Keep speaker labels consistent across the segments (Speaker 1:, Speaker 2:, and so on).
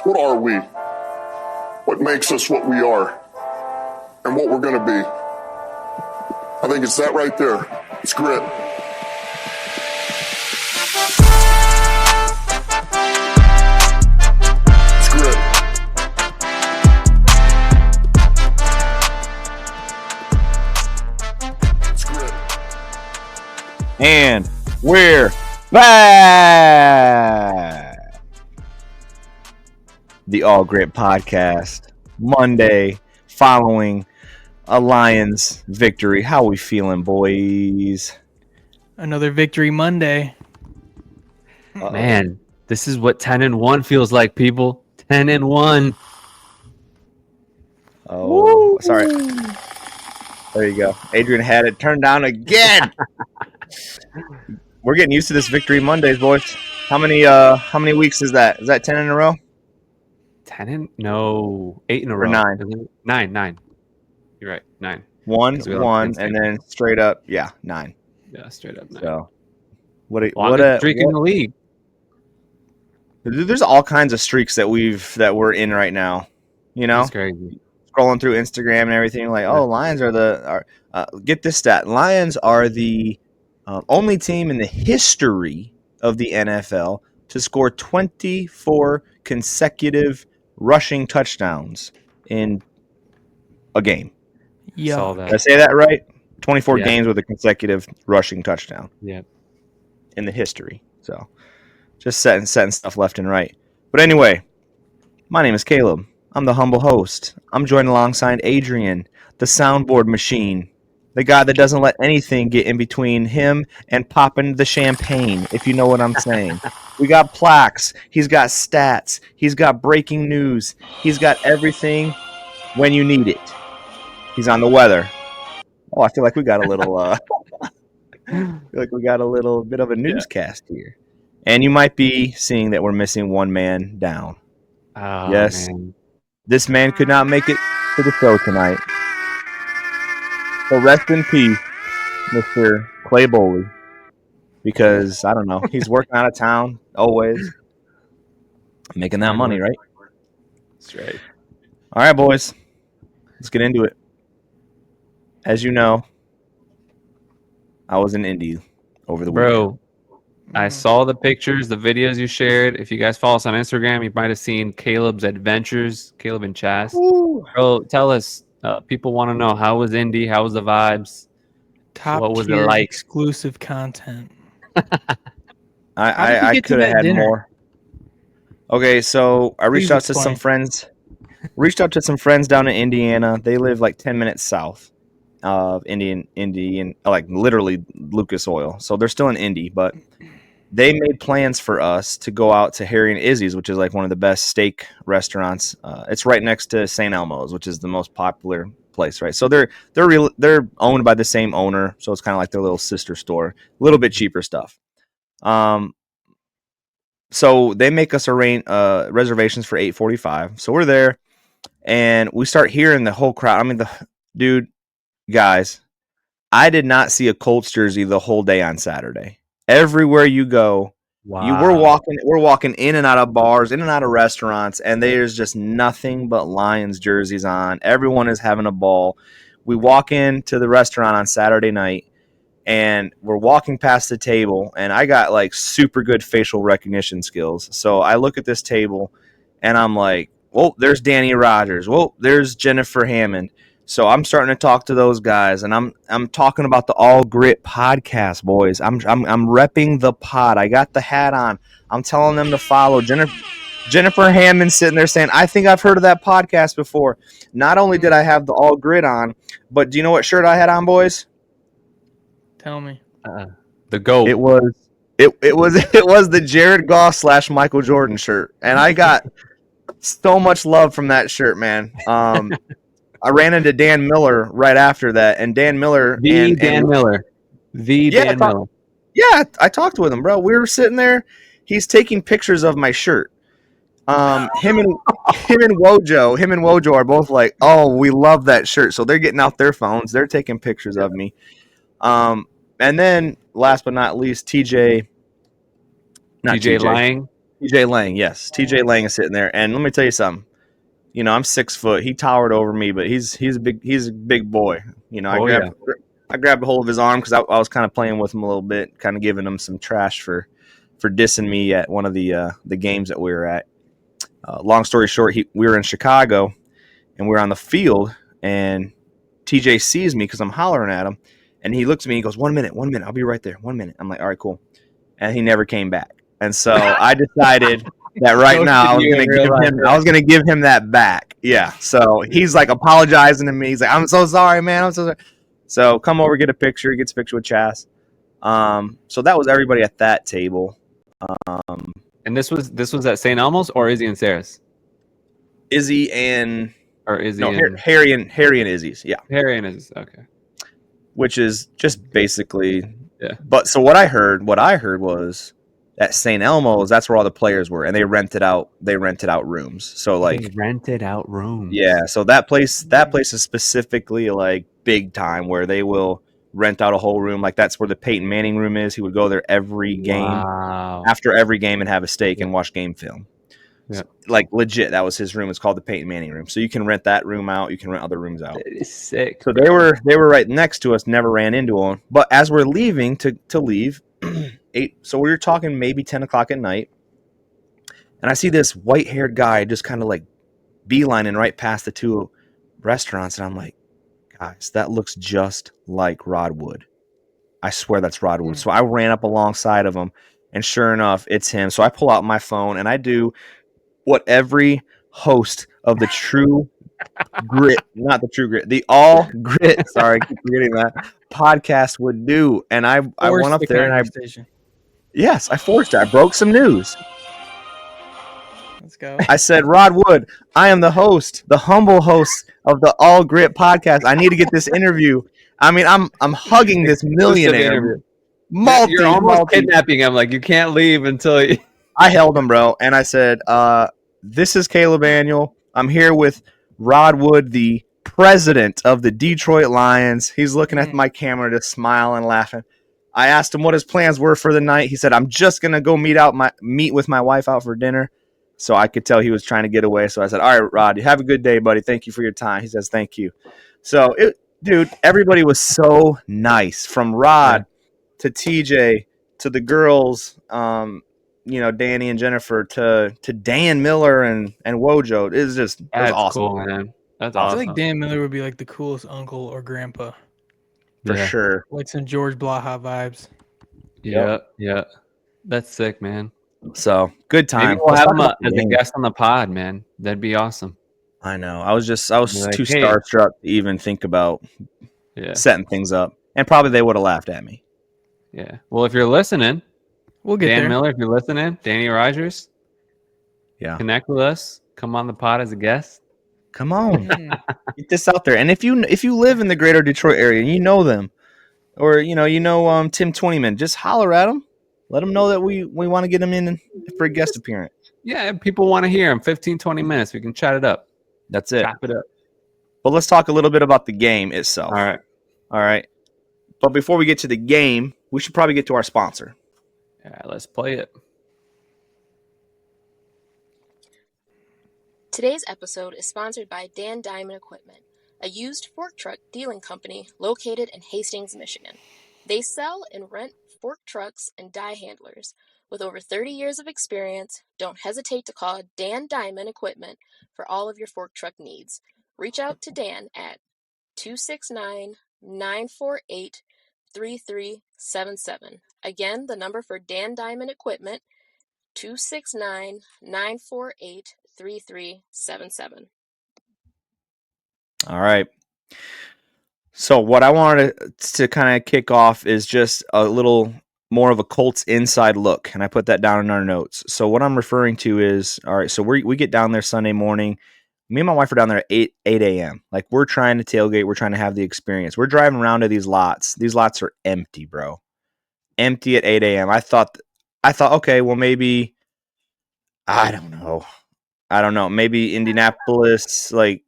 Speaker 1: What are we? What makes us what we are? And what we're going to be? I think it's that right there. It's grit. It's grit. It's grit.
Speaker 2: And we're back. The All Gritt Podcast, Monday, following a Lions victory. How we feeling, boys?
Speaker 3: Another victory Monday.
Speaker 2: Uh-oh.
Speaker 4: Man, this is what 10-1 feels like, people. 10-1.
Speaker 2: Oh, woo! Sorry. There you go. Adrian had it turned down again. We're getting used to this victory Mondays, boys. How many weeks is that? Is that 10 in a row?
Speaker 4: 8 in a row.
Speaker 2: Or 9?
Speaker 4: 9. You're right, 9.
Speaker 2: One, and then straight up, 9.
Speaker 4: Yeah, straight up 9.
Speaker 2: So,
Speaker 4: Longest streak in the league.
Speaker 2: There's all kinds of streaks that we're in right now. You know,
Speaker 4: That's crazy.
Speaker 2: Scrolling through Instagram and everything, like, oh, Lions are get this stat. Lions are the only team in the history of the NFL to score 24 consecutive rushing touchdowns in a game.
Speaker 3: Yeah.
Speaker 4: Saw that.
Speaker 2: Did I say that right? 24
Speaker 4: Yeah.
Speaker 2: games with a consecutive rushing touchdown.
Speaker 4: Yeah.
Speaker 2: In the history. So just setting stuff left and right. But anyway, my name is Caleb. I'm the humble host. I'm joined alongside Adrian, the soundboard machine, the guy that doesn't let anything get in between him and popping the champagne, if you know what I'm saying. We got plaques. He's got stats. He's got breaking news. He's got everything when you need it. He's on the weather. Oh, I feel like we got a little bit of a newscast here. And you might be seeing that we're missing one man down.
Speaker 4: Oh,
Speaker 2: Yes.
Speaker 4: man.
Speaker 2: This man could not make it to the show tonight. So rest in peace, Mr. Clay Boley. Because, I don't know, he's working out of town, always. Making that money, right?
Speaker 4: That's right.
Speaker 2: All right, boys. Let's get into it. As you know, I was in Indy over the weekend.
Speaker 4: Bro, I saw the pictures, the videos you shared. If you guys follow us on Instagram, you might have seen Caleb's adventures, Caleb and Chas.
Speaker 2: Ooh.
Speaker 4: Bro, tell us. People want to know, how was Indy? How was the vibes?
Speaker 3: Top
Speaker 4: What was it
Speaker 3: tier
Speaker 4: like?
Speaker 3: exclusive content.
Speaker 2: I could have had more. Okay, so I reached
Speaker 3: Please
Speaker 2: out to
Speaker 3: explain.
Speaker 2: some friends. Reached out to some friends down in Indiana. They live like 10 minutes south of Indy, and like literally Lucas Oil. So they're still in Indy, but they made plans for us to go out to Harry and Izzy's, which is like one of the best steak restaurants. It's right next to St. Elmo's, which is the most popular place, right? So they're owned by the same owner, so it's kind of like their little sister store. A little bit cheaper stuff. So they make us arrange reservations for 8:45. So we're there, and we start hearing the whole crowd. I mean, guys, I did not see a Colts jersey the whole day on Saturday. Everywhere you go,
Speaker 4: Wow.
Speaker 2: we're walking in and out of bars, in and out of restaurants, and there's just nothing but Lions jerseys on. Everyone is having a ball. We walk into the restaurant on Saturday night, and we're walking past the table, and I got like super good facial recognition skills. So I look at this table, and I'm like, well, there's Danny Rogers. Well, there's Jennifer Hammond. So I'm starting to talk to those guys, and I'm talking about the All Gritt Podcast, boys. I'm repping the pod. I got the hat on. I'm telling them to follow Jennifer Hammond, sitting there saying, I think I've heard of that podcast before. Not only did I have the All Gritt on, but do you know what shirt I had on, boys?
Speaker 3: Tell me.
Speaker 4: The GOAT.
Speaker 2: It was the Jared Goff / Michael Jordan shirt, and I got so much love from that shirt, man. I ran into Dan Miller right after that, and Dan Miller.
Speaker 4: Dan Miller.
Speaker 2: Yeah, I talked with him, bro. We were sitting there. He's taking pictures of my shirt. Him and Wojo are both like, oh, we love that shirt. So they're getting out their phones. They're taking pictures of me. And then last but not least, TJ
Speaker 4: Lang.
Speaker 2: TJ Lang, yes. TJ Lang is sitting there. And let me tell you something. You know, I'm 6 foot. He towered over me, but he's a big boy. You know, I grabbed a hold of his arm because I was kind of playing with him a little bit, kind of giving him some trash for dissing me at one of the games that we were at. Long story short, we were in Chicago and we were on the field, and TJ sees me because I'm hollering at him, and he looks at me and he goes, 1 minute, I'll be right there, 1 minute. I'm like, all right, cool. And he never came back. And so I decided that right now I was gonna give him that back. Yeah. So he's like apologizing to me. He's like, I'm so sorry, man. I'm so sorry. So come over, get a picture. He gets a picture with Chas. So that was everybody at that table.
Speaker 4: And this was at St. Elmo's or Izzy and Sarah's?
Speaker 2: Izzy and Harry and Izzy's. Yeah.
Speaker 4: Harry and Izzy's. Okay.
Speaker 2: Which is just basically.
Speaker 4: Yeah.
Speaker 2: But so what I heard was at St. Elmo's, that's where all the players were, and they rented out rooms. So like
Speaker 4: they rented out rooms.
Speaker 2: Yeah, so that place is specifically like big time where they will rent out a whole room. Like that's where the Peyton Manning room is. He would go there every game, after every game, and have a steak and watch game film. Yeah. So, like legit, that was his room. It's called the Peyton Manning room. So you can rent that room out. You can rent other rooms out.
Speaker 4: It is sick.
Speaker 2: So they were right next to us. Never ran into them. But as we're leaving to leave, so we were talking maybe 10 o'clock at night, and I see this white-haired guy just kind of like beelining right past the two restaurants, and I'm like, guys, that looks just like Rod Wood. I swear that's Rod Wood. So I ran up alongside of him, and sure enough, it's him. So I pull out my phone, and I do what every host of the True Grit, not the True Grit, the All Grit, sorry, I keep forgetting that, podcast would do. And I went up there, and I forged it. I broke some news.
Speaker 3: Let's go.
Speaker 2: I said, Rod Wood, I am the host, the humble host of the All Gritt Podcast. I need to get this interview. I mean, I'm hugging this millionaire.
Speaker 4: You're almost kidnapping him. Like, you can't leave until you...
Speaker 2: I held him, bro, and I said, this is Caleb Annual. I'm here with Rod Wood, the president of the Detroit Lions. He's looking at my camera, just smiling, laughing. I asked him what his plans were for the night. He said, I'm just going to go meet with my wife out for dinner. So I could tell he was trying to get away. So I said, all right, Rod, you have a good day, buddy. Thank you for your time. He says, thank you. So, dude, everybody was so nice, from Rod to TJ to the girls, Danny and Jennifer, to Dan Miller and Wojo. It was awesome.
Speaker 4: Cool, man. That's awesome.
Speaker 3: I feel like Dan Miller would be like the coolest uncle or grandpa.
Speaker 2: For sure.
Speaker 3: Like some George Blaha vibes.
Speaker 4: Yeah. That's sick, man.
Speaker 2: So good time.
Speaker 4: Maybe we'll have him as a guest on the pod, man. That'd be awesome.
Speaker 2: I know. I was too starstruck to even think about setting things up, and probably they would have laughed at me.
Speaker 4: Yeah. Well, if you're listening,
Speaker 3: we'll get
Speaker 4: Dan
Speaker 3: there.
Speaker 4: Miller. If you're listening, Danny Rogers.
Speaker 2: Yeah.
Speaker 4: Connect with us. Come on the pod as a guest.
Speaker 2: Come on, get this out there. And if you live in the greater Detroit area and you know them, or Tim Twentyman, just holler at them. Let them know that we want to get them in for a guest appearance.
Speaker 4: Yeah, people want to hear him. 15, 20 minutes. We can chat it up.
Speaker 2: That's it.
Speaker 4: Chop it up.
Speaker 2: But let's talk a little bit about the game itself.
Speaker 4: All
Speaker 2: right. But before we get to the game, we should probably get to our sponsor.
Speaker 4: Yeah, let's play it.
Speaker 5: Today's episode is sponsored by Dan Diamond Equipment, a used fork truck dealing company located in Hastings, Michigan. They sell and rent fork trucks and die handlers. With over 30 years of experience, don't hesitate to call Dan Diamond Equipment for all of your fork truck needs. Reach out to Dan at 269-948-3377. Again, the number for Dan Diamond Equipment, 269-948-3377.
Speaker 2: All right. So what I wanted to kind of kick off is just a little more of a Colts inside look, and I put that down in our notes. So what I'm referring to is, all right, so we get down there Sunday morning. Me and my wife are down there at 8 a.m. Like, we're trying to tailgate. We're trying to have the experience. We're driving around to these lots. These lots are empty, bro. Empty at 8 a.m. I thought, okay, well, maybe, I don't know. Maybe Indianapolis, like,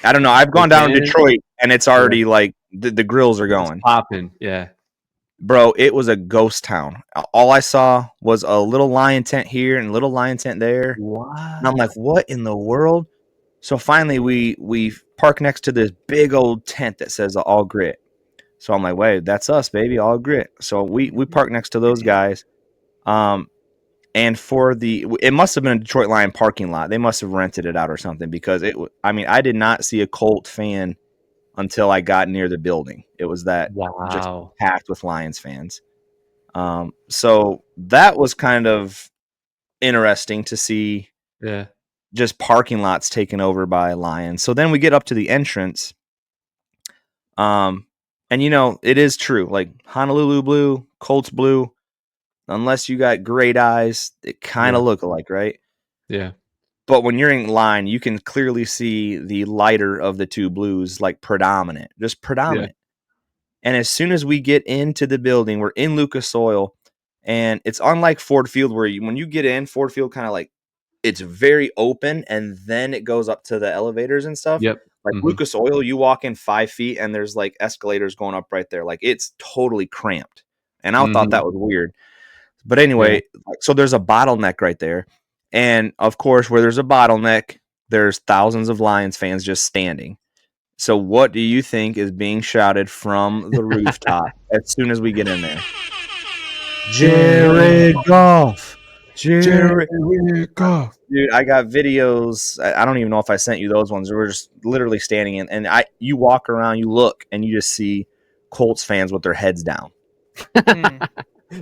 Speaker 2: I don't know. I've gone down to Detroit, and it's already like the grills are going.
Speaker 4: It's popping, yeah.
Speaker 2: bro, it was a ghost town. All I saw was a little lion tent here and a little lion tent there.
Speaker 4: What?
Speaker 2: And I'm like, what in the world? So finally we park next to this big old tent that says All Grit. So I'm like, wait, that's us, baby, All Grit. So we park next to those guys. And it must have been a Detroit Lion parking lot. They must have rented it out or something because I did not see a Colt fan until I got near the building. It was that just
Speaker 4: Wow.
Speaker 2: packed with Lions fans. So that was kind of interesting to see.
Speaker 4: Yeah.
Speaker 2: Just parking lots taken over by Lions. So then we get up to the entrance. And it is true. Like Honolulu blue, Colts blue, unless you got great eyes, it kind of look alike, right?
Speaker 4: Yeah.
Speaker 2: But when you're in line, you can clearly see the lighter of the two blues, like predominant. And as soon as we get into the building, we're in Lucas Oil, and it's unlike Ford Field where when you get in, Ford Field kind of like, it's very open, and then it goes up to the elevators and stuff.
Speaker 4: Yep.
Speaker 2: Like Lucas Oil, you walk in 5 feet, and there's like escalators going up right there. Like it's totally cramped. And I thought that was weird. But anyway, so there's a bottleneck right there. And of course, where there's a bottleneck, there's thousands of Lions fans just standing. So what do you think is being shouted from the rooftop as soon as we get in there? Jared Goff. Jared Goff. Dude, I got videos. I don't even know if I sent you those ones. We're just literally standing in, and you walk around, you look, and you just see Colts fans with their heads down.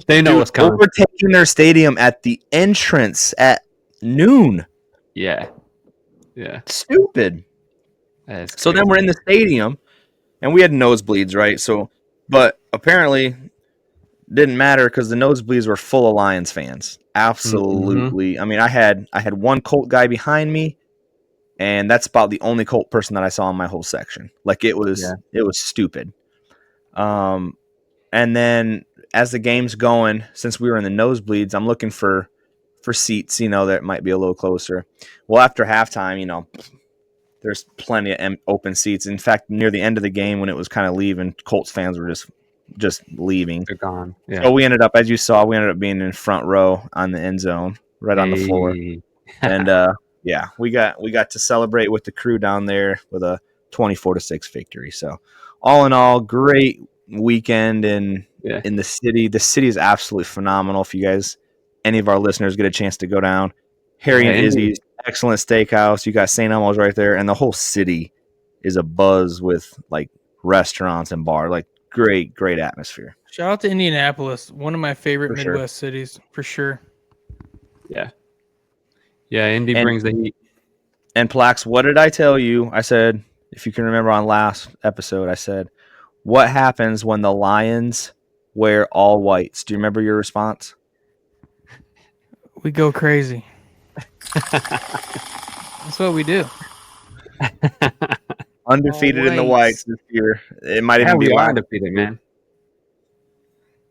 Speaker 4: They know what's coming.
Speaker 2: Overtaking their stadium at the entrance at noon.
Speaker 4: Yeah. Yeah.
Speaker 2: Stupid. So then we're in the stadium, and we had nosebleeds, right? So, but apparently didn't matter because the nosebleeds were full of Lions fans. Absolutely. I mean, I had one Colt guy behind me, and that's about the only Colt person that I saw in my whole section. Like it was stupid. And then as the game's going, since we were in the nosebleeds, I'm looking for seats, that might be a little closer. Well, after halftime, there's plenty of open seats. In fact, near the end of the game, when it was kind of leaving, Colts fans were just leaving.
Speaker 4: They're gone. Yeah.
Speaker 2: So we ended up, as you saw, being in front row on the end zone, right on the floor. And we got to celebrate with the crew down there with a 24-6 victory. So all in all, great weekend in the city. The city is absolutely phenomenal. If you guys, any of our listeners, get a chance to go down, Harry and Izzy's excellent steakhouse. You got St. Elmo's right there, and the whole city is a buzz with like restaurants and bars. Like great atmosphere.
Speaker 3: Shout out to Indianapolis, one of my favorite Midwest cities for sure.
Speaker 4: Yeah. Yeah, Indy brings the heat.
Speaker 2: And Plax, what did I tell you? I said, if you can remember on last episode, I said, what happens when the Lions wear all whites? Do you remember your response?
Speaker 3: We go crazy. That's what we do.
Speaker 2: Undefeated in the whites this year. It might even be
Speaker 4: undefeated, man.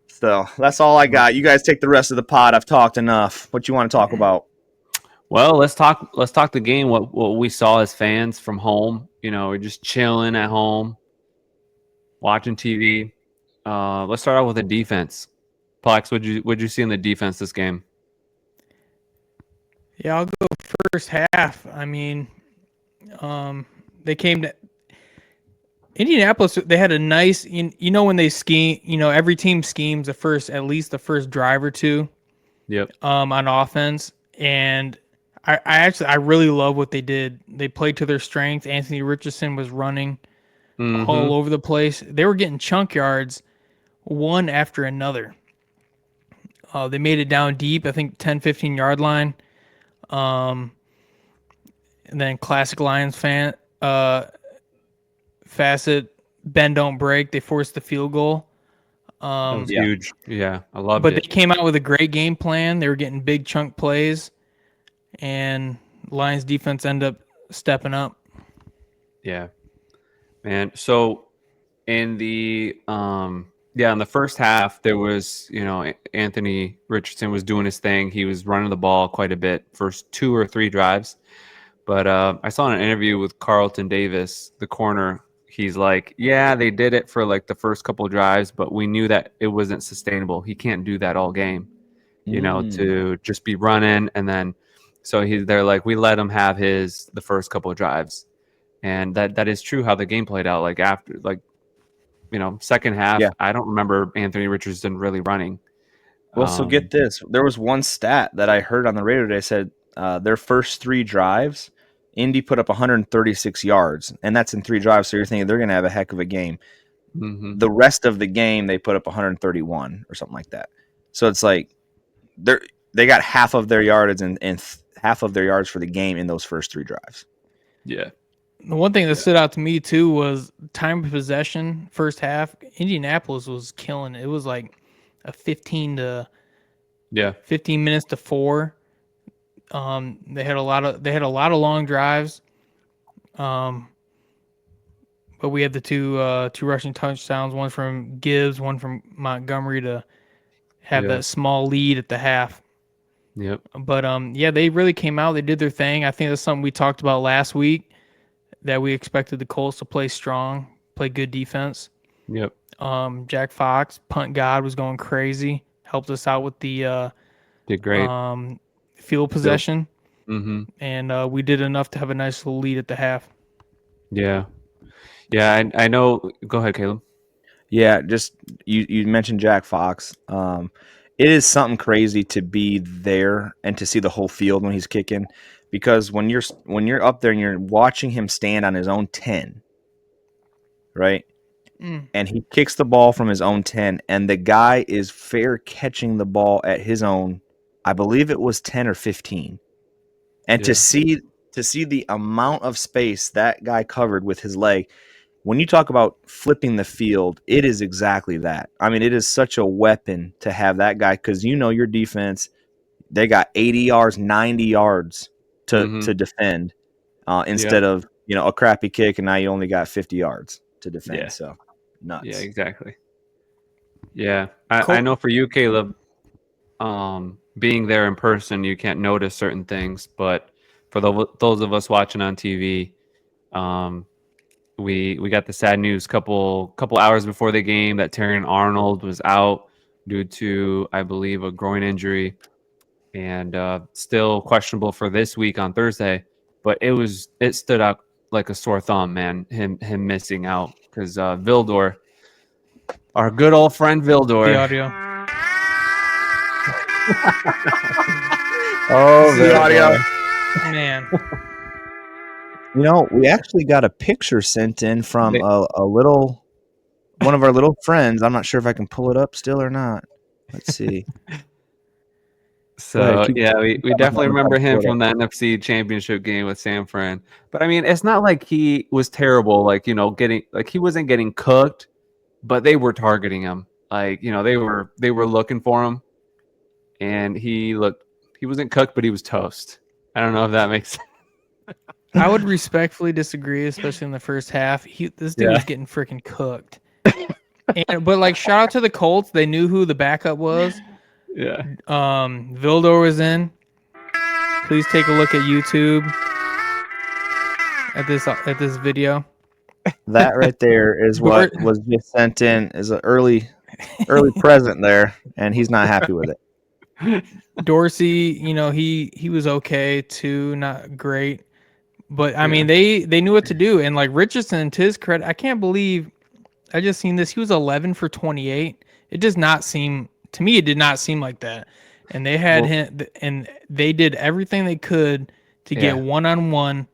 Speaker 2: So that's all I got. You guys take the rest of the pod. I've talked enough. What you want to talk about?
Speaker 4: Well, let's talk the game. What we saw as fans from home. We're just chilling at home, watching TV. Let's start out with the defense. Plex, what'd you see in the defense this game?
Speaker 3: Yeah, I'll go first half. I mean, they came to Indianapolis. They had a nice, when they scheme, every team schemes at least the first drive or two.
Speaker 4: Yep.
Speaker 3: On offense, and I really love what they did. They played to their strength. Anthony Richardson was running all over the place. They were getting chunk yards one after another. They made it down deep, I think 10, 15-yard line. And then classic Lions facet, bend don't break. They forced the field goal.
Speaker 4: That was huge. Yeah, I loved it.
Speaker 3: But they came out with a great game plan. They were getting big chunk plays, and Lions defense ended up stepping up.
Speaker 4: Yeah, man. So in the in the first half, there was Anthony Richardson was doing his thing. He was running the ball quite a bit, first 2 or 3 drives. But I saw in an interview with Carlton Davis, the corner. he's like, yeah, they did it for like the first couple of drives, but we knew that it wasn't sustainable. He can't do that all game, to just be running. And then, so they're like, we let him have the first couple of drives. And that is true how the game played out. Like after, like, second half,
Speaker 2: Yeah.
Speaker 4: I don't remember Anthony Richardson really running.
Speaker 2: Well, so get this. There was one stat that I heard on the radio today. Said their first 3 drives, Indy put up 136 yards, and that's in 3 drives. So you're thinking they're going to have a heck of a game.
Speaker 4: Mm-hmm.
Speaker 2: The rest of the game, they put up 131 or something like that. So it's like they got half of their yardage and half of their yards for the game in those first 3 drives.
Speaker 4: Yeah.
Speaker 3: The one thing that stood out to me too was time of possession. First half, Indianapolis was killing it. It was like a 15 minutes to 4. They had a lot of long drives. But we had the two rushing touchdowns, one from Gibbs, one from Montgomery to have that small lead at the half.
Speaker 4: Yep.
Speaker 3: But they really came out. They did their thing. I think that's something we talked about last week, that we expected the Colts to play strong, play good defense.
Speaker 4: Yep.
Speaker 3: Jack Fox, punt god, was going crazy. Helped us out with the
Speaker 4: did great
Speaker 3: field possession.
Speaker 4: Mm-hmm.
Speaker 3: And we did enough to have a nice little lead at the half.
Speaker 4: Yeah. Yeah, I know. Go ahead, Caleb.
Speaker 2: Yeah, just you mentioned Jack Fox. It is something crazy to be there and to see the whole field when he's kicking, because when you're up there and you're watching him stand on his own 10, right? And he kicks the ball from his own 10, and the guy is fair catching the ball at his own, I believe it was 10 or 15. And to see the amount of space that guy covered with his leg, when you talk about flipping the field, it is exactly that. I mean, it is such a weapon to have that guy, because your defense, they got 80 yards, 90 yards to defend instead of, a crappy kick, and now you only got 50 yards to defend.
Speaker 4: Yeah.
Speaker 2: So nuts.
Speaker 4: Yeah, exactly. Yeah. I know for you, Caleb, being there in person, you can't notice certain things, but for those of us watching on TV, we got the sad news couple hours before the game that Terrion Arnold was out due to, I believe, a groin injury, and still questionable for this week on Thursday. But it stood out like a sore thumb, man. Him missing out, because Vildor, our good old friend Vildor.
Speaker 3: The audio.
Speaker 2: The audio.
Speaker 3: Man.
Speaker 2: We actually got a picture sent in from one of our little friends. I'm not sure if I can pull it up still or not. Let's see.
Speaker 4: So we definitely remember him from the NFC Championship game with San Fran. But I mean, it's not like he was terrible. Like, he wasn't getting cooked, but they were targeting him. Like, they were looking for him, and he wasn't cooked, but he was toast. I don't know if that makes sense.
Speaker 3: I would respectfully disagree, especially in the first half. This dude was getting freaking cooked. But like, shout out to the Colts. They knew who the backup was.
Speaker 4: Yeah.
Speaker 3: Vildor was in. Please take a look at YouTube at this video.
Speaker 2: That right there is what was just sent in as an early present there, and he's not happy with it.
Speaker 3: Dorsey, he was okay too, not great. But I mean, they knew what to do. And like Richardson, to his credit, I can't believe I just seen this. He was 11 for 28. It does not seem, to me, it did not seem like that. And they had him, and they did everything they could to get one-on-one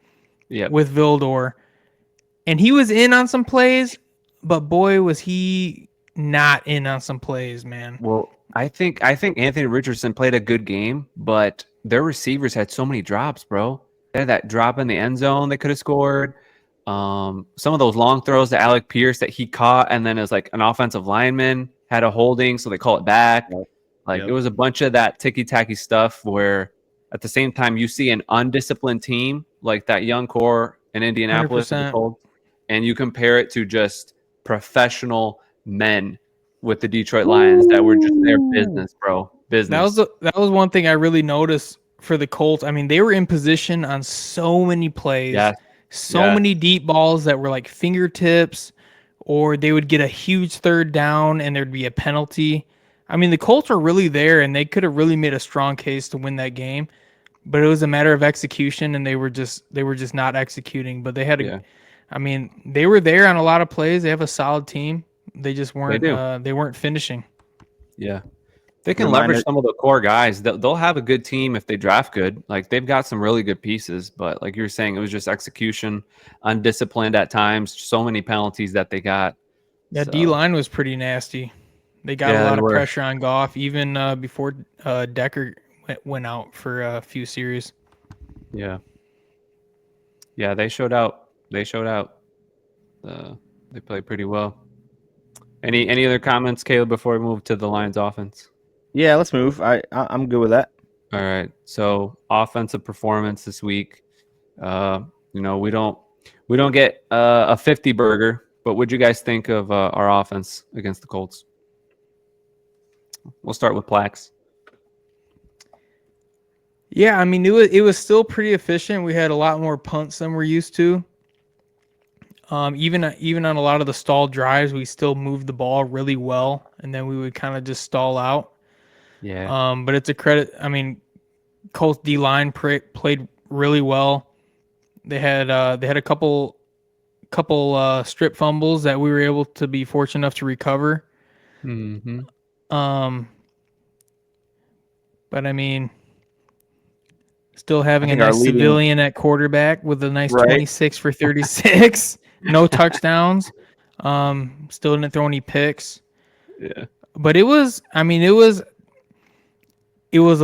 Speaker 3: with Vildor. And he was in on some plays, but boy, was he not in on some plays, man.
Speaker 4: Well, I think Anthony Richardson played a good game, but their receivers had so many drops, bro. They had that drop in the end zone they could have scored. Some of those long throws to Alec Pierce that he caught, and then as like an offensive lineman had a holding, so they call it back. It was a bunch of that ticky-tacky stuff where at the same time you see an undisciplined team like that young core in Indianapolis, and you compare it to just professional men with the Detroit Lions that were just their business, bro. Business.
Speaker 3: That was one thing I really noticed for the Colts. I mean, they were in position on so many plays.
Speaker 4: Yeah.
Speaker 3: so many deep balls that were like fingertips, or they would get a huge third down and there'd be a penalty. I mean, the Colts were really there, and they could have really made a strong case to win that game, but it was a matter of execution, and they were just not executing. But they had I mean, they were there on a lot of plays. They have a solid team. They just weren't. They weren't finishing.
Speaker 4: Yeah, they can leverage some of the core guys. They'll have a good team if they draft good. Like, they've got some really good pieces, but like you were saying, it was just execution, undisciplined at times. So many penalties that they got.
Speaker 3: Yeah, D-line was pretty nasty. They got a lot of pressure on Goff, even before Decker went out for a few series.
Speaker 4: Yeah. Yeah, they showed out. They played pretty well. Any other comments, Caleb, before we move to the Lions offense?
Speaker 2: Yeah, let's move. I'm good with that.
Speaker 4: All right. So, offensive performance this week. We don't get a 50 burger, but what'd you guys think of our offense against the Colts? We'll start with Plax.
Speaker 3: Yeah, I mean, it was still pretty efficient. We had a lot more punts than we're used to. Even on a lot of the stalled drives, we still moved the ball really well, and then we would kind of just stall out.
Speaker 4: Yeah.
Speaker 3: But it's a credit. I mean, Colts D-line played really well. They had a couple strip fumbles that we were able to be fortunate enough to recover.
Speaker 4: Mm-hmm.
Speaker 3: But I mean, still having a nice civilian at quarterback with a nice 26 for 36, no touchdowns. Still didn't throw any picks.
Speaker 4: Yeah.
Speaker 3: But it was a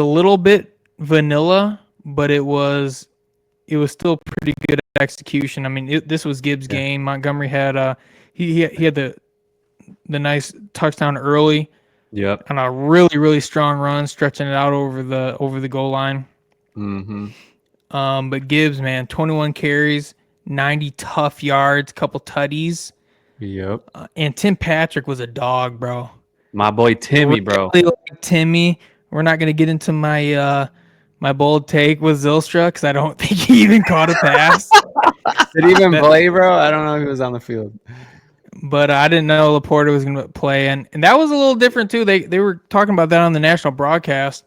Speaker 3: little bit vanilla, but it was still pretty good execution. I mean, this was Gibbs' game. Montgomery had he had the nice touchdown early.
Speaker 4: Yep.
Speaker 3: On a really, really strong run, stretching it out over the goal line.
Speaker 4: Mm-hmm.
Speaker 3: But Gibbs, man, 21 carries, 90 tough yards, couple tutties.
Speaker 4: Yep.
Speaker 3: And Tim Patrick was a dog, bro.
Speaker 4: My boy Timmy, bro.
Speaker 3: Really like Timmy. We're not gonna get into my my bold take with Zylstra because I don't think he even caught a pass.
Speaker 4: Did he even play, bro? I don't know if he was on the field. But
Speaker 3: I didn't know Laporta was going to play, and that was a little different too. They were talking about that on the national broadcast.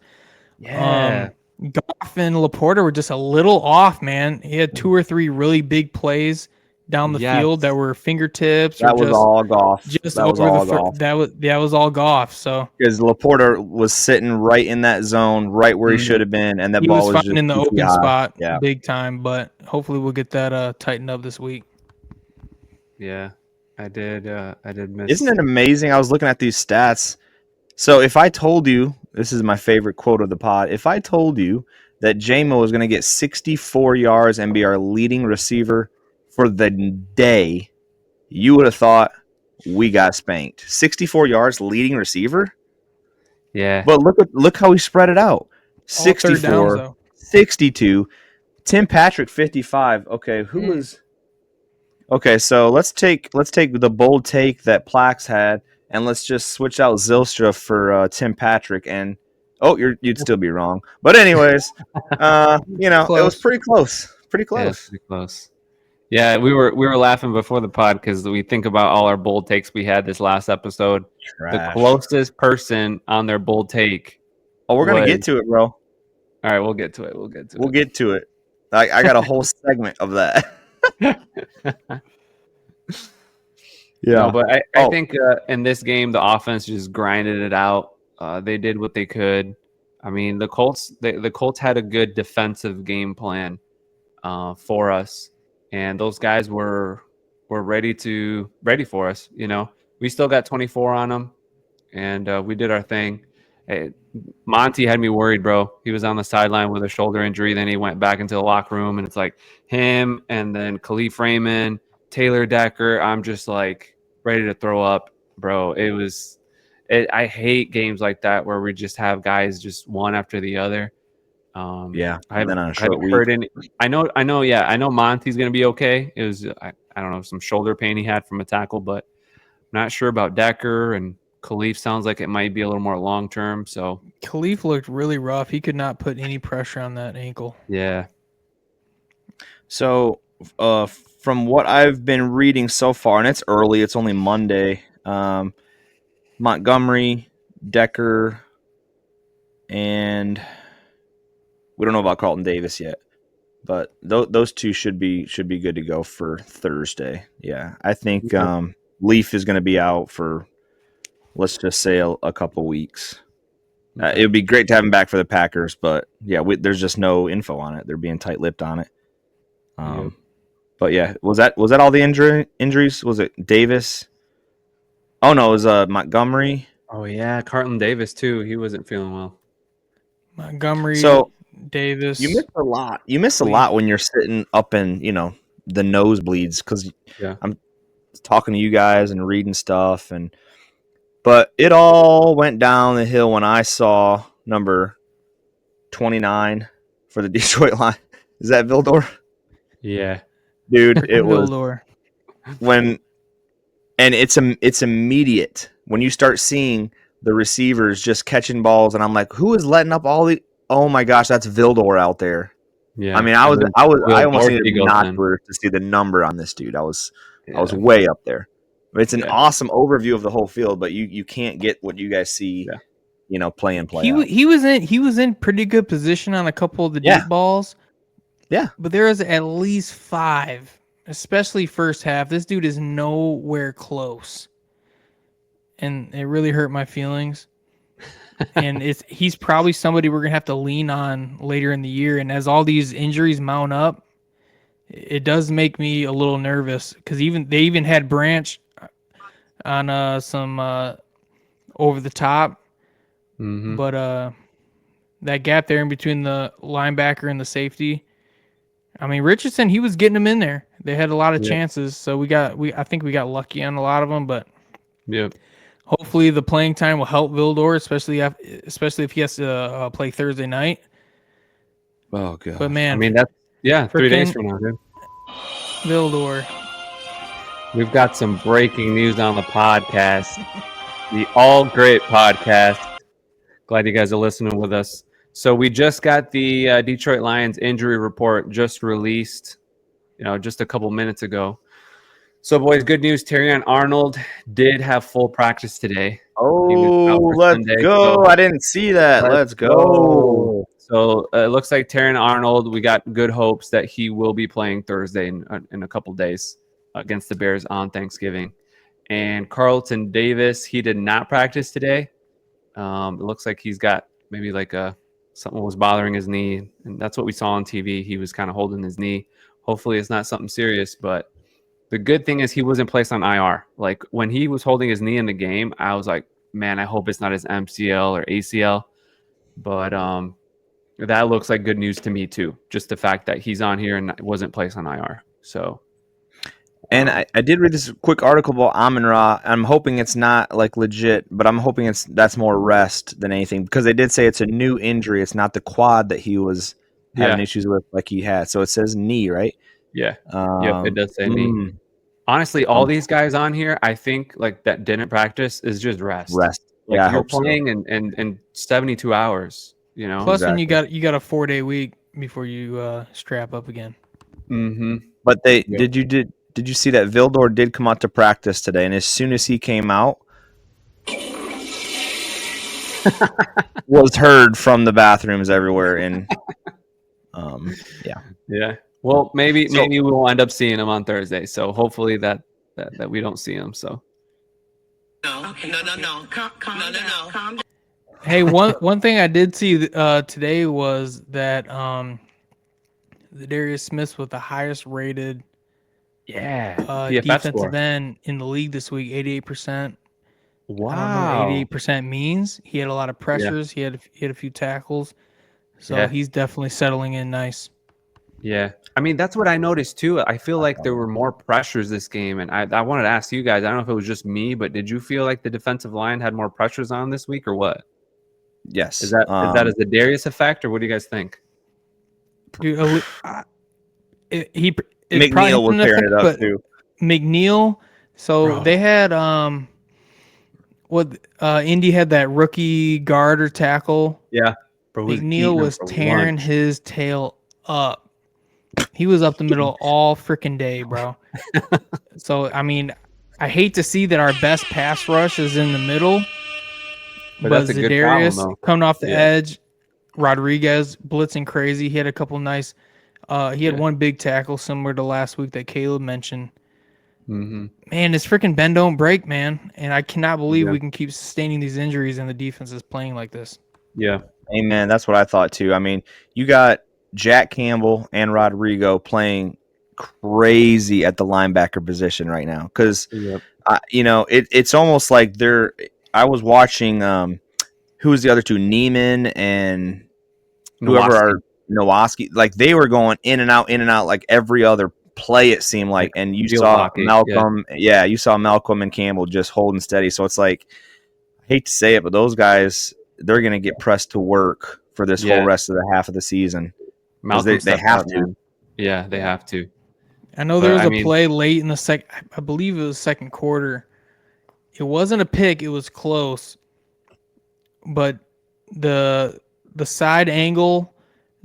Speaker 4: Yeah,
Speaker 3: Goff and Laporta were just a little off, man. He had 2 or 3 really big plays down the field that were fingertips.
Speaker 2: That was all Goff.
Speaker 3: That was all Goff. So
Speaker 2: because Laporta was sitting right in that zone, right where he should have been, and that ball was
Speaker 3: finding
Speaker 2: just
Speaker 3: in the open
Speaker 2: high.
Speaker 3: spot, big time. But hopefully we'll get that tightened up this week.
Speaker 4: Yeah. I did miss.
Speaker 2: Isn't it amazing? I was looking at these stats. So if I told you, this is my favorite quote of the pod, if I told you that J-Mo was going to get 64 yards and be our leading receiver for the day, you would have thought we got spanked. 64 yards leading receiver?
Speaker 4: Yeah.
Speaker 2: But look how he spread it out. 64, downs, 62, Tim Patrick 55. Okay, who was... Okay, so let's take the bold take that Plax had, and let's just switch out Zylstra for Tim Patrick, and you'd still be wrong. But anyways, it was pretty close. Pretty close.
Speaker 4: Yeah, pretty close. Yeah, we were laughing before the pod because we think about all our bold takes we had this last episode.
Speaker 2: Trash.
Speaker 4: The closest person on their bold take.
Speaker 2: Oh, we're gonna get to it, bro.
Speaker 4: All right, we'll get to it.
Speaker 2: We'll get to it. I got a whole segment of that.
Speaker 4: No, but I think in this game the offense just grinded it out. They did what they could. I mean, the Colts had a good defensive game plan for us, and those guys were ready for us. You know, we still got 24 on them, and we did our thing. Monty had me worried, bro. He was on the sideline with a shoulder injury. Then he went back into the locker room, and it's like him and then Khalif Raymond, Taylor Decker. I'm just like ready to throw up, bro. I hate games like that where we just have guys just one after the other.
Speaker 2: I
Speaker 4: know Monty's gonna be okay. It was I don't know, some shoulder pain he had from a tackle, but I'm not sure about Decker, and Khalif sounds like it might be a little more long term. So
Speaker 3: Khalif looked really rough. He could not put any pressure on that ankle.
Speaker 4: Yeah.
Speaker 2: So from what I've been reading so far, and it's early, it's only Monday. Montgomery, Decker, and we don't know about Carlton Davis yet, but those two should be good to go for Thursday. Yeah, I think Leaf is going to be out for, let's just say, a couple weeks. It would be great to have him back for the Packers, but yeah, there's just no info on it. They're being tight-lipped on it. But yeah, was that all the injuries? Was it Davis? Oh no, it was Montgomery.
Speaker 4: Oh yeah, Carlton Davis too. He wasn't feeling well.
Speaker 3: Montgomery,
Speaker 2: So
Speaker 3: Davis.
Speaker 2: you miss a lot. You miss a lot when you're sitting up in the nosebleeds, because I'm talking to you guys and reading stuff, but it all went down the hill when I saw number 29 for the Detroit line. Is that Vildor?
Speaker 4: Yeah,
Speaker 2: dude, it was
Speaker 3: Vildor.
Speaker 2: And it's immediate when you start seeing the receivers just catching balls, and I'm like, who is letting up all the? Oh my gosh, that's Vildor out there.
Speaker 4: yeah.
Speaker 2: I mean, I almost needed binoculars to see the number on this dude. I was way up there. It's an awesome overview of the whole field, but you can't get what you guys see, play out.
Speaker 3: He was in pretty good position on a couple of the deep balls.
Speaker 2: Yeah,
Speaker 3: but there was at least 5. Especially first half. This dude is nowhere close. And it really hurt my feelings. And he's probably somebody we're going to have to lean on later in the year. And as all these injuries mount up, it does make me a little nervous, because they even had Branch on some over the top.
Speaker 4: Mm-hmm.
Speaker 3: But that gap there in between the linebacker and the safety, I mean, Richardson, he was getting them in there. They had a lot of chances, so I think we got lucky on a lot of them. But hopefully the playing time will help Vildor, especially if he has to play Thursday night.
Speaker 2: Oh god!
Speaker 3: But man,
Speaker 4: I mean, that's 3 days from now, dude.
Speaker 3: Vildor.
Speaker 4: We've got some breaking news on the podcast, the All Gritt Podcast. Glad you guys are listening with us. So we just got the Detroit Lions injury report just released, just a couple minutes ago. So, boys, good news. Terrion Arnold did have full practice today.
Speaker 2: Oh, let's go. I didn't see that. Let's go.
Speaker 4: So it looks like Terrion Arnold, we got good hopes that he will be playing Thursday in a couple days against the Bears on Thanksgiving. And Carlton Davis, he did not practice today. It looks like he's got maybe something was bothering his knee, and that's what we saw on TV. He was kind of holding his knee. Hopefully it's not something serious, but the good thing is he wasn't placed on IR. Like, when he was holding his knee in the game, I was like, man, I hope it's not his MCL or ACL. But that looks like good news to me too. Just the fact that he's on here and wasn't placed on IR. So,
Speaker 2: and I did read this quick article about Amon-Ra. I'm hoping it's not legit, but I'm hoping that's more rest than anything, because they did say it's a new injury. It's not the quad that he was having issues with like he had. So it says knee, right?
Speaker 4: Yeah. Yep, it does say knee. Honestly, all these guys on here, I think that didn't practice is just rest. You're playing in 72 hours.
Speaker 3: Plus, when you got a 4-day week before you strap up again.
Speaker 4: Mm-hmm.
Speaker 2: But did you see that Vildor did come out to practice today, and as soon as he came out, was heard from the bathrooms everywhere. And
Speaker 4: yeah. Well, maybe we'll end up seeing him on Thursday. So hopefully that we don't see him. So
Speaker 6: no. Calm down.
Speaker 3: Hey, one thing I did see today was that the Darius Smith with the highest rated defensive end in the league this week, 88%.
Speaker 4: Wow.
Speaker 3: I don't know what 88% means. He had a lot of pressures. Yeah. He had a few tackles. So he's definitely settling in nice.
Speaker 4: Yeah. I mean, that's what I noticed too. I feel like there were more pressures this game. And I wanted to ask you guys, I don't know if it was just me, but did you feel like the defensive line had more pressures on this week or what?
Speaker 2: Yes.
Speaker 4: Is that as the Darius effect, or what do you guys think?
Speaker 3: Dude,
Speaker 2: McNeil was tearing it up too.
Speaker 3: McNeil. So they had Indy had that rookie guard or tackle.
Speaker 4: Yeah.
Speaker 3: McNeil was tearing his tail up. He was up the middle all freaking day, bro. So, I mean, I hate to see that our best pass rush is in the middle, but
Speaker 4: that's a good problem,
Speaker 3: Za'Darius
Speaker 4: though.
Speaker 3: coming off the edge, Rodriguez blitzing crazy. He had a couple nice. He had one big tackle similar to last week that Caleb mentioned.
Speaker 4: Mm-hmm.
Speaker 3: Man, this freaking bend don't break, man, and I cannot believe we can keep sustaining these injuries and the defense is playing like this.
Speaker 4: Yeah.
Speaker 2: Amen. That's what I thought too. I mean, you got Jack Campbell and Rodrigo playing crazy at the linebacker position right now because it's almost like they're. I was watching who was the other two, Neiman and whoever are Nowoski. Like they were going in and out like every other play. It seemed like, and you saw Malcolm. Yeah, you saw Malcolm and Campbell just holding steady. So it's like, I hate to say it, but those guys, they're going to get pressed to work for this whole rest of the half of the season. They have to.
Speaker 4: Man. Yeah, they have to.
Speaker 3: I know there was a play late in the second. I believe it was second quarter. It wasn't a pick. It was close. But the side angle,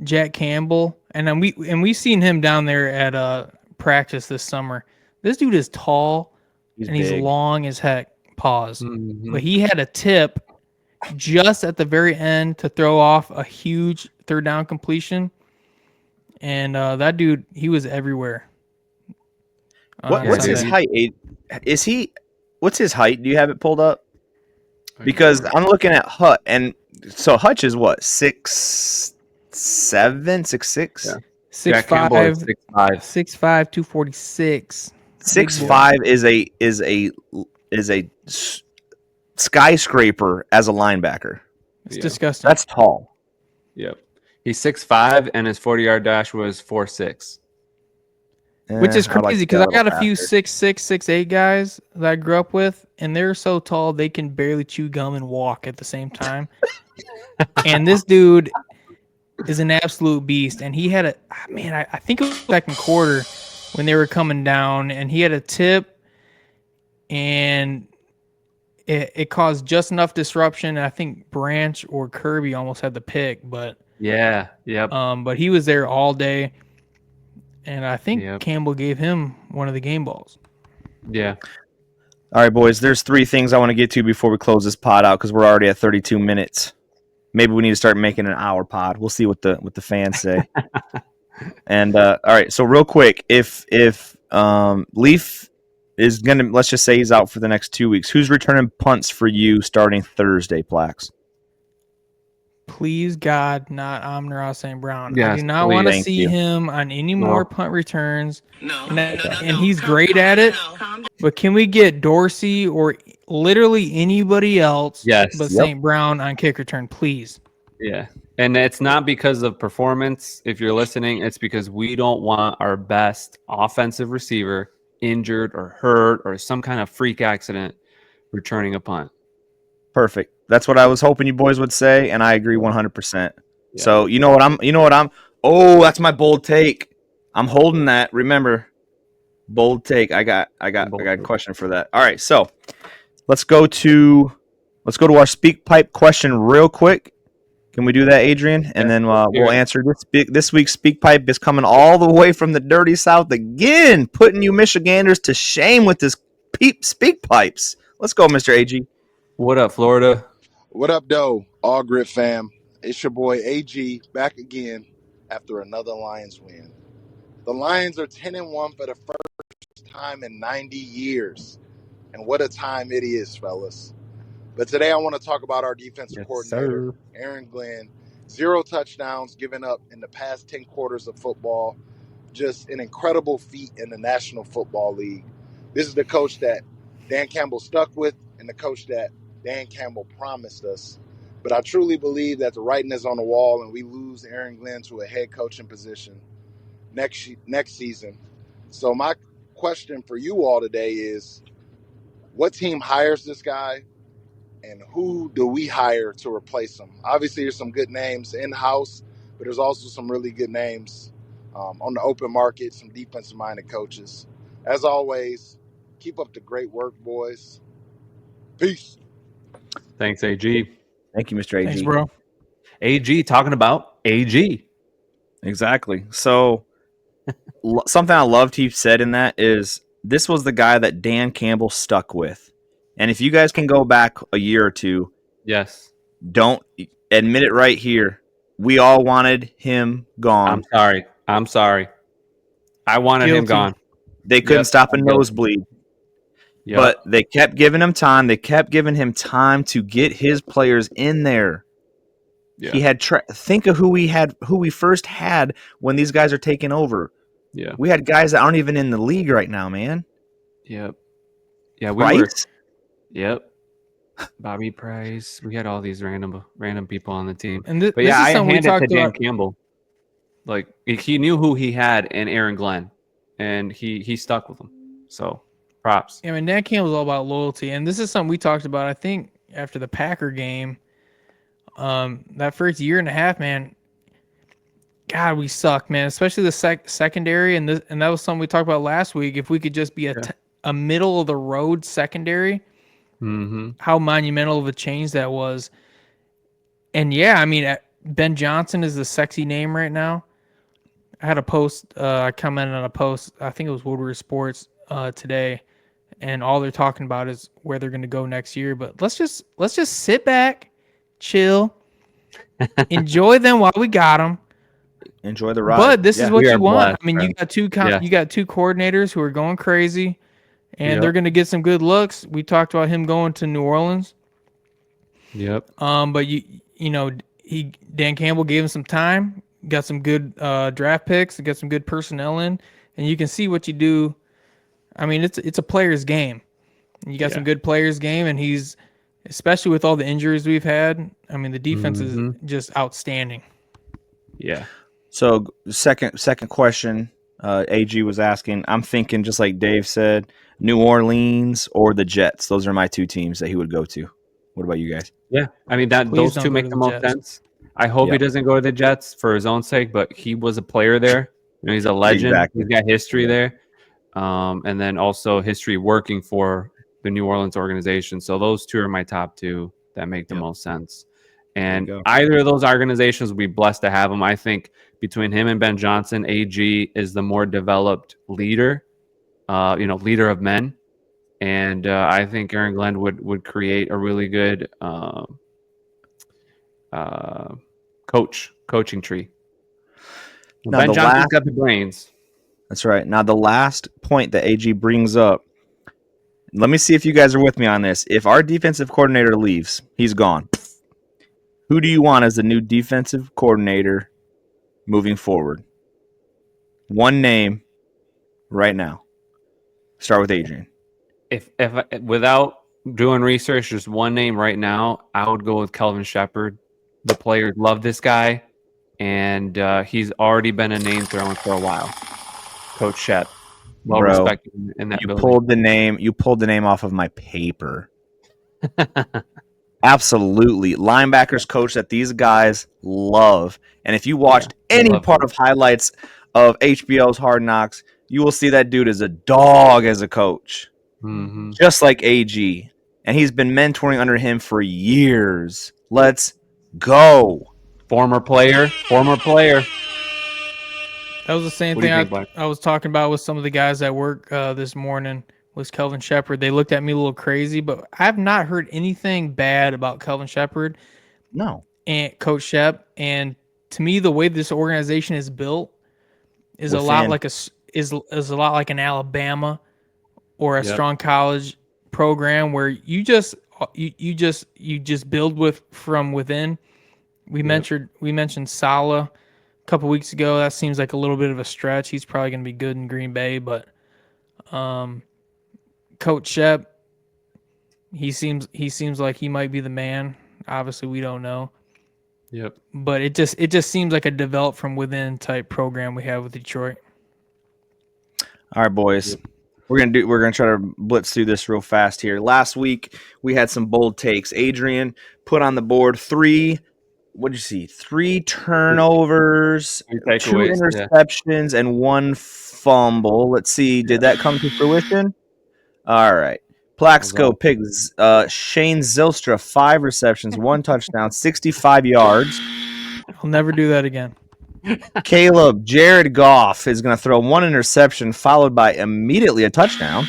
Speaker 3: Jack Campbell, and then we've seen him down there at practice this summer. This dude is tall and he's long as heck. Pause. Mm-hmm. But he had a tip just at the very end to throw off a huge third down completion. And that dude, he was everywhere.
Speaker 2: What's his height? What's his height? Do you have it pulled up? Because I'm looking at Hutch, and so Hutch is what, 6'7", 6'6"?
Speaker 3: Yeah. 6'5", 6'5", 246.
Speaker 2: 6'5" is a skyscraper as a linebacker.
Speaker 3: It's disgusting.
Speaker 2: That's tall.
Speaker 4: Yep. He's 6'5", and his 40-yard dash was 4.6.
Speaker 3: Which is crazy because I got a few 6'6", 6'8" guys that I grew up with, and they're so tall they can barely chew gum and walk at the same time. And this dude is an absolute beast. And he had I think it was second quarter when they were coming down, and he had a tip, and it caused just enough disruption. I think Branch or Kirby almost had the pick, but but he was there all day. And I think Campbell gave him one of the game balls.
Speaker 4: Yeah.
Speaker 2: All right, boys. There's 3 things I want to get to before we close this pod out because we're already at 32 minutes. Maybe we need to start making an hour pod. We'll see what the fans say. And all right, so real quick, if Leaf is gonna, let's just say he's out for the next 2 weeks, who's returning punts for you starting Thursday, Plax?
Speaker 3: Please, God, not Amon-Ra St. Brown.
Speaker 4: Yes,
Speaker 3: I do not want to see him on any more punt returns. And he's great at it. But can we get Dorsey or literally anybody else but St. Brown on kick return, please?
Speaker 4: Yeah. And it's not because of performance. If you're listening, it's because we don't want our best offensive receiver injured or hurt or some kind of freak accident returning a punt.
Speaker 2: Perfect. That's what I was hoping you boys would say, and I agree 100%. Yeah. So you know what I'm. Oh, that's my bold take. I'm holding that. Remember, bold take. I got a question for that. All right, so let's go to our speak pipe question real quick. Can we do that, Adrian? And then we'll answer this week's speak pipe is coming all the way from the dirty South again, putting you Michiganders to shame with this speak pipes. Let's go, Mr. AG.
Speaker 4: What up, Florida?
Speaker 7: What up, though? All Gritt fam. It's your boy AG back again after another Lions win. The Lions are 10-1 for the first time in 90 years. And what a time it is, fellas. But today I want to talk about our defensive coordinator, Aaron Glenn. 0 touchdowns given up in the past 10 quarters of football. Just an incredible feat in the National Football League. This is the coach that Dan Campbell stuck with and the coach that Dan Campbell promised us. But I truly believe that the writing is on the wall and we lose Aaron Glenn to a head coaching position next season. So my question for you all today is, what team hires this guy and who do we hire to replace him? Obviously, there's some good names in-house, but there's also some really good names on the open market, some defensive-minded coaches. As always, keep up the great work, boys. Peace.
Speaker 4: Thanks, AG.
Speaker 2: Thank you, Mr. AG.
Speaker 3: Thanks, bro.
Speaker 4: AG talking about AG.
Speaker 2: Exactly. So something I loved he said in that is this was the guy that Dan Campbell stuck with. And if you guys can go back a year or two,
Speaker 4: Yes.
Speaker 2: don't admit it right here. We all wanted him gone.
Speaker 4: I'm sorry. I wanted him
Speaker 3: Guilty.
Speaker 4: gone.
Speaker 2: They couldn't
Speaker 4: Yep,
Speaker 2: stop a
Speaker 4: I'm guilty.
Speaker 2: nosebleed.
Speaker 4: Yep.
Speaker 2: But they kept giving him time. They kept giving him time to get his players in there.
Speaker 4: Yeah.
Speaker 2: He had think of who we first had when these guys are taking over.
Speaker 4: Yeah.
Speaker 2: We had guys that aren't even in the league right now, man.
Speaker 4: Yep. Yeah,
Speaker 2: Price?
Speaker 4: Yep. Bobby Price. We had all these random people on the team.
Speaker 3: And
Speaker 4: But
Speaker 3: this
Speaker 4: yeah,
Speaker 3: is
Speaker 4: I
Speaker 3: something we
Speaker 4: handed it to
Speaker 3: talked
Speaker 4: Dan
Speaker 3: about.
Speaker 4: Campbell. Like he knew who he had in Aaron Glenn, and he stuck with him. So props.
Speaker 3: I mean, Dan Campbell's all about loyalty, and this is something we talked about. I think after the Packer game, that first year and a half, man. God, we suck, man. Especially the secondary, and that was something we talked about last week. If we could just be a middle of the road secondary, how monumental of a change that was. And yeah, I mean, Ben Johnson is the sexy name right now. I had a post. I commented on a post. I think it was Woodward Sports today, and all they're talking about is where they're going to go next year. But let's just sit back, chill, enjoy them while we got them.
Speaker 2: Enjoy the ride.
Speaker 3: But this is what
Speaker 4: we
Speaker 3: you
Speaker 4: are
Speaker 3: want.
Speaker 4: blessed,
Speaker 3: I mean, you got you got two coordinators who are going crazy, and they're going to get some good looks. We talked about him going to New Orleans.
Speaker 4: Yep.
Speaker 3: But Dan Campbell gave him some time, got some good draft picks, got some good personnel in, and you can see what you do. I mean, it's a player's game. You got some good players' game, and he's, especially with all the injuries we've had. I mean, the defense is just outstanding.
Speaker 4: Yeah.
Speaker 2: So second question, AG was asking. I'm thinking just like Dave said, New Orleans or the Jets. Those are my two teams that he would go to. What about you guys?
Speaker 4: Yeah. I mean,
Speaker 3: Please
Speaker 4: those
Speaker 3: don't
Speaker 4: two
Speaker 3: go
Speaker 4: make
Speaker 3: to
Speaker 4: the
Speaker 3: the
Speaker 4: most
Speaker 3: Jets.
Speaker 4: sense. I hope he doesn't go to the Jets for his own sake, but he was a player there. You know, he's a legend.
Speaker 2: Exactly.
Speaker 4: He's got history there. And then also history working for the New Orleans organization. So those two are my top two that make the most sense. And either of those organizations will be blessed to have him. I think between him and Ben Johnson, AG is the more developed leader, leader of men. And I think Aaron Glenn would create a really good coaching tree.
Speaker 2: Now,
Speaker 4: Ben Johnson's got the brains.
Speaker 2: That's right. Now, the last point that AG brings up, let me see if you guys are with me on this. If our defensive coordinator leaves, he's gone. Who do you want as the new defensive coordinator moving forward? One name right now. Start with Adrian.
Speaker 4: If without doing research, just one name right now, I would go with Kelvin Shepard. The players love this guy, and he's already been a name thrown for a while. Coach Shep, well respected in that building.
Speaker 2: You pulled the name off of my paper. Absolutely. Linebackers coach that these guys love. And if you watched any part of highlights of HBO's Hard Knocks, you will see that dude is a dog as a coach.
Speaker 4: Mm-hmm.
Speaker 2: Just like AG. And he's been mentoring under him for years. Let's go.
Speaker 4: Former player.
Speaker 3: That was the same thing I was talking about with some of the guys at work this morning. Was Kelvin Shepard. They looked at me a little crazy, but I have not heard anything bad about Kelvin Shepard.
Speaker 2: No.
Speaker 3: And Coach Shep. And to me, the way this organization is built is a lot like an Alabama or a strong college program where you just build from within. We mentioned Saleh a couple weeks ago. That seems like a little bit of a stretch. He's probably going to be good in Green Bay, but Coach Shep, he seems like he might be the man. Obviously, we don't know.
Speaker 4: Yep.
Speaker 3: But it just seems like a develop from within type program we have with Detroit.
Speaker 2: All right, boys. Yep. We're gonna try to blitz through this real fast here. Last week we had some bold takes. Adrian put on the board 3 turnovers, 2 interceptions, and 1 fumble. Let's see, did that come to fruition? All right. Plaxico picks Shane Zylstra 5 receptions, 1 touchdown, 65 yards.
Speaker 3: I'll never do that again.
Speaker 2: Caleb, Jared Goff is going to throw one interception followed by immediately a touchdown.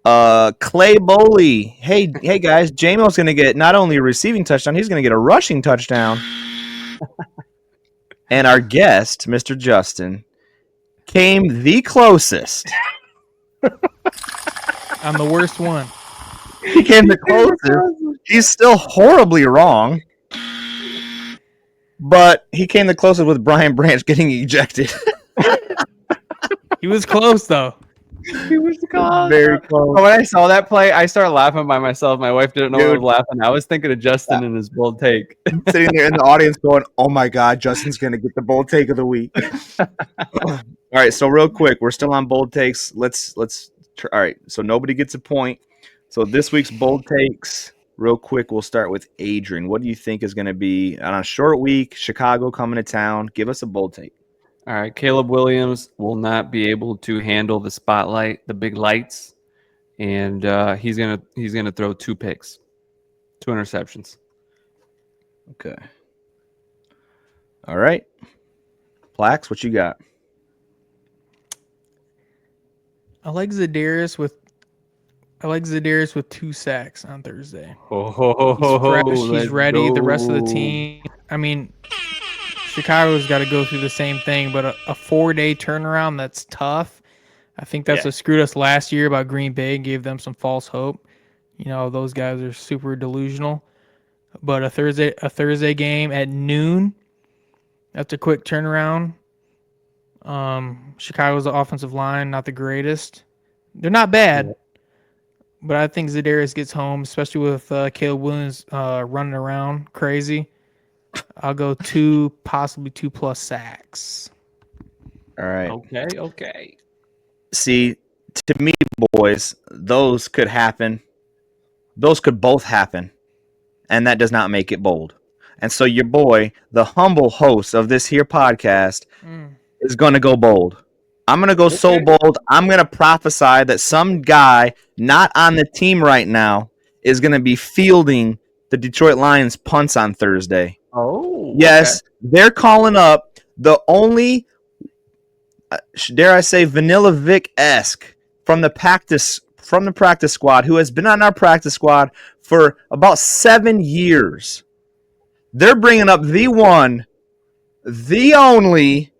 Speaker 2: Clay Boley. Hey guys, J-Mo's going to get not only a receiving touchdown, he's going to get a rushing touchdown. And our guest, Mr. Justin, came the closest.
Speaker 3: I'm the worst one.
Speaker 2: He came the closest. He's still horribly wrong. But he came the closest with Brian Branch getting ejected.
Speaker 3: He was close, though.
Speaker 4: He was close.
Speaker 2: Very close.
Speaker 4: When I saw that play, I started laughing by myself. My wife didn't know I was laughing. I was thinking of Justin and his bold take.
Speaker 2: Sitting there in the audience going, oh my God, Justin's going to get the bold take of the week. All right, so real quick, we're still on bold takes. All right, so nobody gets a point. So this week's bold takes, real quick, we'll start with Adrian. What do you think is going to be on a short week, Chicago coming to town? Give us a bold take.
Speaker 4: All right, Caleb Williams will not be able to handle the spotlight, the big lights, and he's gonna throw 2 picks, 2 interceptions.
Speaker 2: Okay. All right. Plax, what you got?
Speaker 3: I like Za'Darius with 2 sacks on Thursday.
Speaker 4: Oh,
Speaker 3: He's fresh. He's ready. The rest of the team. I mean, Chicago's got to go through the same thing, but a 4-day turnaround, that's tough. I think that's what screwed us last year about Green Bay, gave them some false hope. You know, those guys are super delusional. But a Thursday game at noon, that's a quick turnaround. Chicago's offensive line, not the greatest. They're not bad, but I think Za'Darius gets home, especially with Caleb Williams running around crazy. I'll go 2, possibly 2+ sacks.
Speaker 2: All right.
Speaker 4: Okay.
Speaker 2: See, to me, boys, those could happen. Those could both happen, and that does not make it bold. And so your boy, the humble host of this here podcast, is going to go bold. I'm going to go so bold, I'm going to prophesy that some guy not on the team right now is going to be fielding the Detroit Lions punts on Thursday.
Speaker 4: Oh,
Speaker 2: yes, they're calling up the only, dare I say, Vanilla Vic-esque from the practice squad who has been on our practice squad for about 7 years. They're bringing up the one, the only,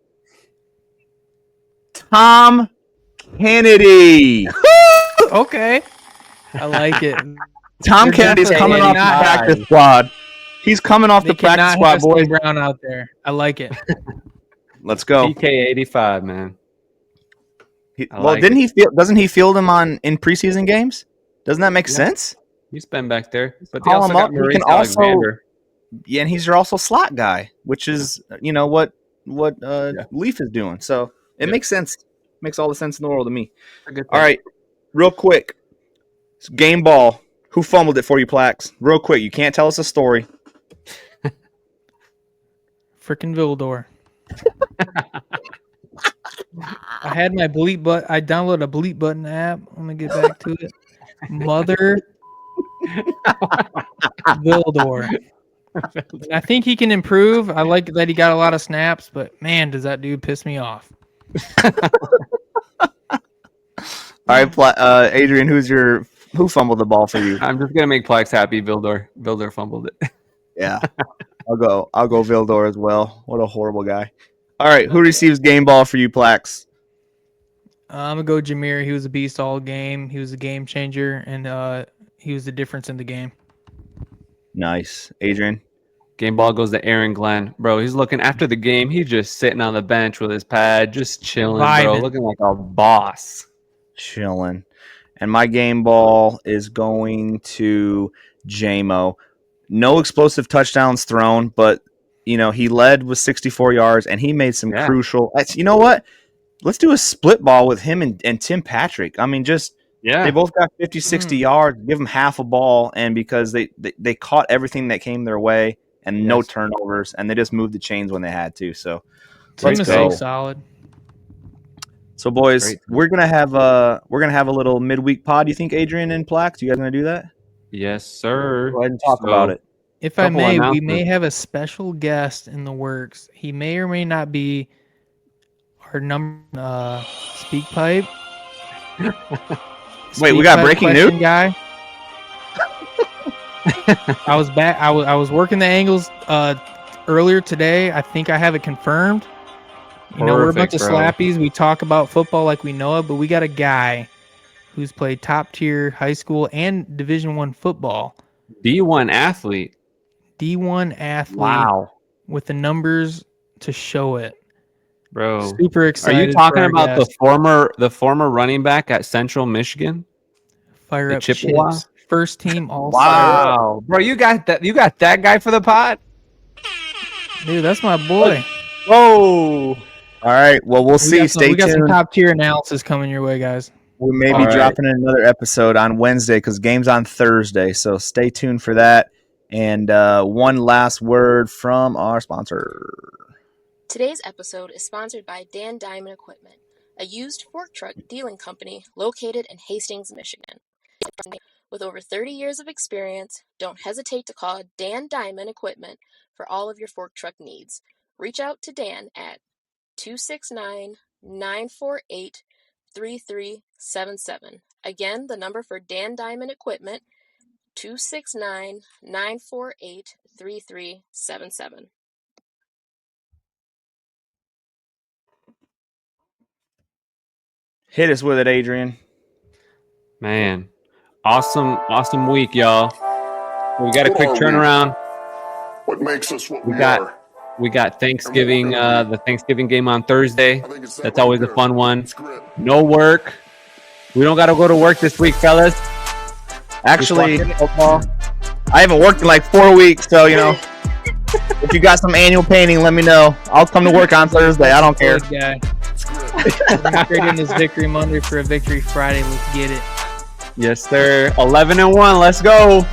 Speaker 2: Tom Kennedy.
Speaker 3: Okay, I like it.
Speaker 2: Tom Kennedy's coming off the practice squad. He's coming off the practice squad, boy.
Speaker 3: Brown out there. I like it.
Speaker 2: Let's go.
Speaker 4: PK85, man.
Speaker 2: Doesn't he field him in preseason games? Doesn't that make sense?
Speaker 4: He's been back there, but they
Speaker 2: Call
Speaker 4: also
Speaker 2: him
Speaker 4: got
Speaker 2: up.
Speaker 4: Maurice Alexander.
Speaker 2: Yeah, and he's your also slot guy, which is what Leaf is doing. So it makes sense. Makes all the sense in the world to me. All right, real quick, game ball. Who fumbled it for you, Plax? Real quick, you can't tell us a story.
Speaker 3: Frickin' Vildor. I had my bleep button. I downloaded a bleep button app. I'm gonna get back to it. Mother Vildor. I think he can improve. I like that he got a lot of snaps, but man, does that dude piss me off.
Speaker 2: All right, Adrian, who fumbled the ball for you?
Speaker 4: I'm just gonna make Plax happy. Vildor fumbled it.
Speaker 2: Yeah, I'll go Vildor as well. What a horrible guy. All right, who receives game ball for you, Plax?
Speaker 3: I'm gonna go Jameer. He was a beast all game. He was a game changer, and he was the difference in the game.
Speaker 2: Nice, Adrian.
Speaker 4: Game ball goes to Aaron Glenn. Bro, he's looking after the game. He's just sitting on the bench with his pad, just chilling, bro, looking like a boss.
Speaker 2: Chilling. And my game ball is going to J-Mo. No explosive touchdowns thrown, but, he led with 64 yards, and he made some crucial. You know what? Let's do a split ball with him and Tim Patrick. I mean, they both got 50, 60 yards. Give them half a ball, and because they caught everything that came their way and no turnovers, and they just moved the chains when they had to. So
Speaker 3: let's go. Solid.
Speaker 2: So, boys, we're gonna have a little midweek pod. You think, Adrian and Plax? You guys gonna do that?
Speaker 4: Yes, sir.
Speaker 2: Go ahead and talk about it.
Speaker 3: If I
Speaker 4: Couple
Speaker 3: may, we
Speaker 4: announcements.
Speaker 3: may have a special guest in the works. He may or may not be our speak pipe.
Speaker 2: Wait, we got breaking news?
Speaker 3: Guy. I was working the angles earlier today. I think I have it confirmed. We're a bunch of slappies. We talk about football like we know it, but we got a guy who's played top tier high school and Division I football.
Speaker 4: D1 athlete.
Speaker 3: D1 athlete.
Speaker 4: Wow.
Speaker 3: With the numbers to show it.
Speaker 4: Bro.
Speaker 3: Super excited.
Speaker 4: Are you talking about the former running back at Central Michigan?
Speaker 3: Fire
Speaker 4: the
Speaker 3: up
Speaker 4: Chippewa?
Speaker 3: Chips. First team all
Speaker 4: Wow. Bro, you got that guy for the pod?
Speaker 3: Dude, that's my boy.
Speaker 2: Whoa. All right. Well, we'll see. Stay tuned.
Speaker 3: We got some top tier analysis coming your way, guys.
Speaker 2: We may be dropping another episode on Wednesday because game's on Thursday. So stay tuned for that. And one last word from our sponsor.
Speaker 5: Today's episode is sponsored by Dan Diamond Equipment, a used fork truck dealing company located in Hastings, Michigan. With over 30 years of experience, don't hesitate to call Dan Diamond Equipment for all of your fork truck needs. Reach out to Dan at 269-948-3377. Again, the number for Dan Diamond Equipment, 269-948-3377.
Speaker 2: Hit us with it, Adrian.
Speaker 4: Man, awesome week, y'all. We got a quick turnaround.
Speaker 1: What makes us what we are?
Speaker 4: We got Thanksgiving, the Thanksgiving game on Thursday. That's always a fun one. No work. We don't got to go to work this week, fellas.
Speaker 2: Actually, I haven't worked in like 4 weeks, so if you got some annual painting, let me know. I'll come to work on Thursday. I don't care.
Speaker 3: Guy. We're straight in this Victory Monday for a Victory Friday. Let's get it.
Speaker 4: Yes, sir. 11-1. Let's go.